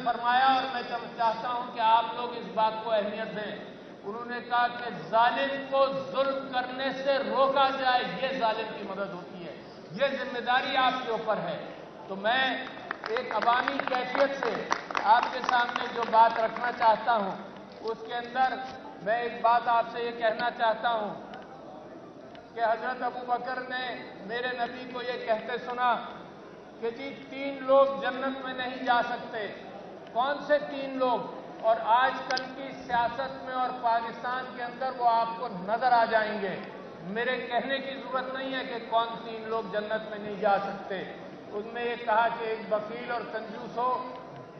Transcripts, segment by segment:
فرمایا اور میں چاہتا ہوں کہ آپ لوگ اس بات کو اہمیت دیں. انہوں نے کہا کہ ظالم کو ظلم کرنے سے روکا جائے، یہ ظالم کی مدد ہوتی ہے، یہ ذمہ داری آپ کے اوپر ہے. تو میں ایک عوامی کیفیت سے آپ کے سامنے جو بات رکھنا چاہتا ہوں اس کے اندر میں ایک بات آپ سے یہ کہنا چاہتا ہوں کہ حضرت ابوبکر نے میرے نبی کو یہ کہتے سنا کہ جی 3 لوگ جنت میں نہیں جا سکتے. کون سے 3 لوگ؟ اور آج کل کی سیاست میں اور پاکستان کے اندر وہ آپ کو نظر آ جائیں گے. میرے کہنے کی ضرورت نہیں ہے کہ کون 3 لوگ جنت میں نہیں جا سکتے. ان میں یہ کہا کہ ایک وکیل اور کنجوس ہو،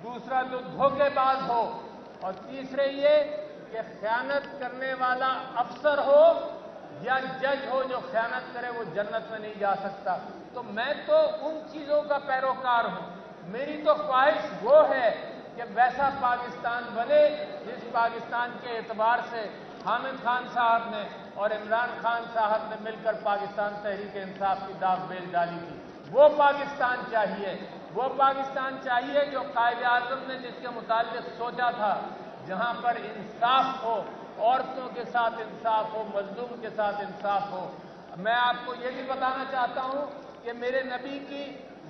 دوسرا جو دھوکے باز ہو، اور تیسرے یہ کہ خیانت کرنے والا افسر ہو یا جج ہو جو خیانت کرے وہ جنت میں نہیں جا سکتا. تو میں تو ان چیزوں کا پیروکار ہوں. میری تو خواہش وہ ہے کہ ویسا پاکستان بنے جس پاکستان کے اعتبار سے حامد خان صاحب نے اور عمران خان صاحب نے مل کر پاکستان تحریک انصاف کی داغ بیل ڈالی تھی. وہ پاکستان چاہیے، وہ پاکستان چاہیے جو قائد اعظم نے جس کے متعلق سوچا تھا، جہاں پر انصاف ہو، عورتوں کے ساتھ انصاف ہو، مظلوم کے ساتھ انصاف ہو. میں آپ کو یہ بھی بتانا چاہتا ہوں کہ میرے نبی کی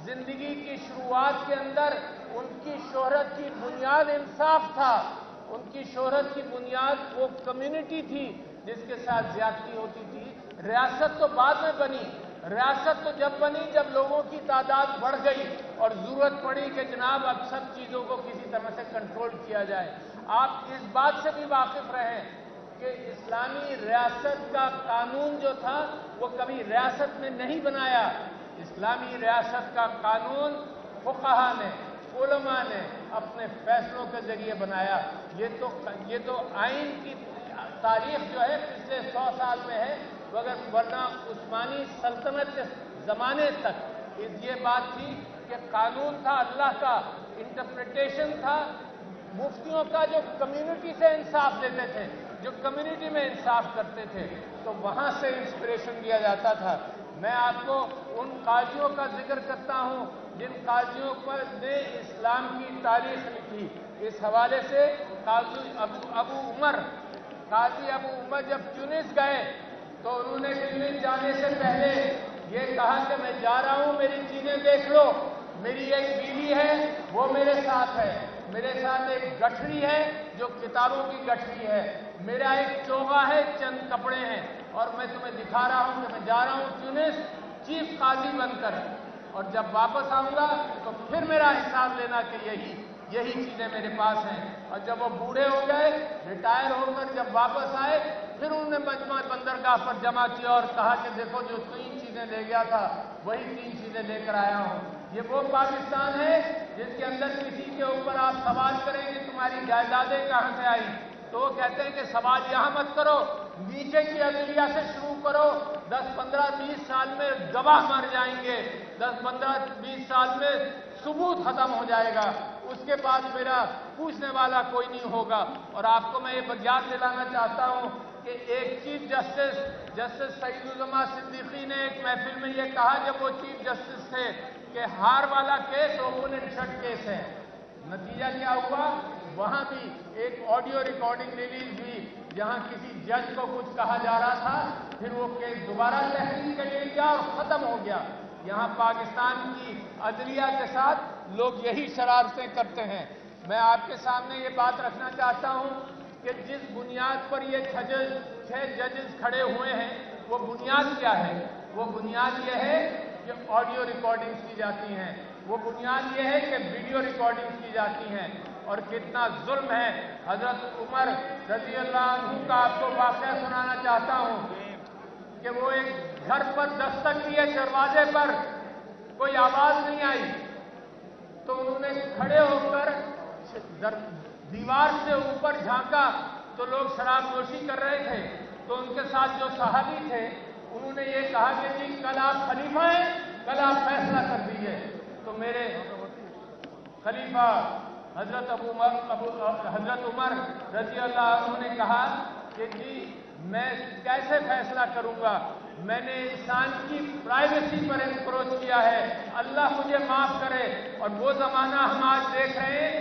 زندگی کی شروعات کے اندر ان کی شہرت کی بنیاد انصاف تھا. ان کی شہرت کی بنیاد وہ کمیونٹی تھی جس کے ساتھ زیادتی ہوتی تھی. ریاست تو بعد میں بنی، ریاست تو جب بنی جب لوگوں کی تعداد بڑھ گئی اور ضرورت پڑی کہ جناب اب سب چیزوں کو کسی طرح سے کنٹرول کیا جائے. آپ اس بات سے بھی واقف رہیں کہ اسلامی ریاست کا قانون جو تھا وہ کبھی ریاست نے نہیں بنایا. اسلامی ریاست کا قانون فقہا نے، علماء نے اپنے فیصلوں کے ذریعے بنایا. یہ تو آئین کی تاریخ جو ہے پچھلے 100 سال میں ہے، مگر ورنہ عثمانی سلطنت کے زمانے تک یہ بات تھی کہ قانون تھا اللہ کا، انٹرپریٹیشن تھا مفتیوں کا جو کمیونٹی سے انصاف دیتے تھے، جو کمیونٹی میں انصاف کرتے تھے، تو وہاں سے انسپریشن دیا جاتا تھا. میں آپ کو ان قاضیوں کا ذکر کرتا ہوں جن قاضیوں پر نے اسلام کی تاریخ لکھی. اس حوالے سے قاضی ابو عمر جب تیونس گئے تو انہوں نے تیونس جانے سے پہلے یہ کہا کہ میں جا رہا ہوں، میری چیزیں دیکھ لو. میری ایک بیوی ہے وہ میرے ساتھ ہے، میرے ساتھ ایک گٹھڑی ہے جو کتابوں کی گٹھڑی ہے، میرا ایک چوغا ہے، چند کپڑے ہیں، اور میں تمہیں دکھا رہا ہوں کہ میں جا رہا ہوں تیونس چیف قاضی بن کر، اور جب واپس آؤں گا تو پھر میرا حساب لینا کہ یہی چیزیں میرے پاس ہیں. اور جب وہ بوڑھے ہو گئے، ریٹائر ہو کر جب واپس آئے، پھر انہوں نے مجمع بندرگاہ پر جمع کیا اور کہا کہ دیکھو جو 3 چیزیں لے گیا تھا وہی 3 چیزیں لے کر آیا ہوں. یہ وہ پاکستان ہے جس کے اندر کسی کے اوپر آپ سوال کریں کہ تمہاری جائیدادیں کہاں سے آئی، تو وہ کہتے ہیں کہ سوال یہاں مت کرو، نیچے کی عدلیہ سے شروع کرو. 10 15 20 سال میں گواہ مر جائیں گے، 10 15 20 سال میں ثبوت ختم ہو جائے گا، اس کے بعد میرا پوچھنے والا کوئی نہیں ہوگا. اور آپ کو میں یہ یاد دلانا چاہتا ہوں کہ ایک چیف جسٹس سعید الزما صدیقی نے ایک محفل میں یہ کہا جب وہ چیف جسٹس تھے کہ ہار والا case open and shut case ہے. نتیجہ کیا ہوا؟ وہاں بھی ایک آڈیو ریکارڈنگ ریلیز ہوئی جہاں کسی جج کو کچھ کہا جا رہا تھا، پھر وہ کیس دوبارہ تحقیق کے لیے گیا اور ختم ہو گیا. یہاں پاکستان کی عدلیہ کے ساتھ لوگ یہی شرارتیں کرتے ہیں. میں آپ کے سامنے یہ بات رکھنا چاہتا ہوں کہ جس بنیاد پر یہ 6 ججز کھڑے ہوئے ہیں وہ بنیاد کیا ہے؟ وہ بنیاد یہ ہے کہ آڈیو ریکارڈنگز کی جاتی ہیں، وہ بنیاد یہ ہے کہ ویڈیو ریکارڈنگز کی جاتی ہیں. اور کتنا ظلم ہے. حضرت عمر رضی اللہ عنہ کا آپ کو واقعہ سنانا چاہتا ہوں کہ وہ ایک گھر پر دستک کیے، دروازے پر کوئی آواز نہیں آئی تو انہوں نے کھڑے ہو کر دیوار سے اوپر جھانکا تو لوگ شراب نوشی کر رہے تھے. تو ان کے ساتھ جو صحابی تھے انہوں نے یہ کہا کہ جی کل آپ خلیفہ ہیں، کل آپ فیصلہ کر دیجئے. تو میرے خلیفہ حضرت عمر رضی اللہ عنہ نے کہا کہ جی میں کیسے فیصلہ کروں گا، میں نے انسان کی پرائیویسی پر انکروچ کیا ہے، اللہ مجھے معاف کرے. اور وہ زمانہ ہم آج دیکھ رہے ہیں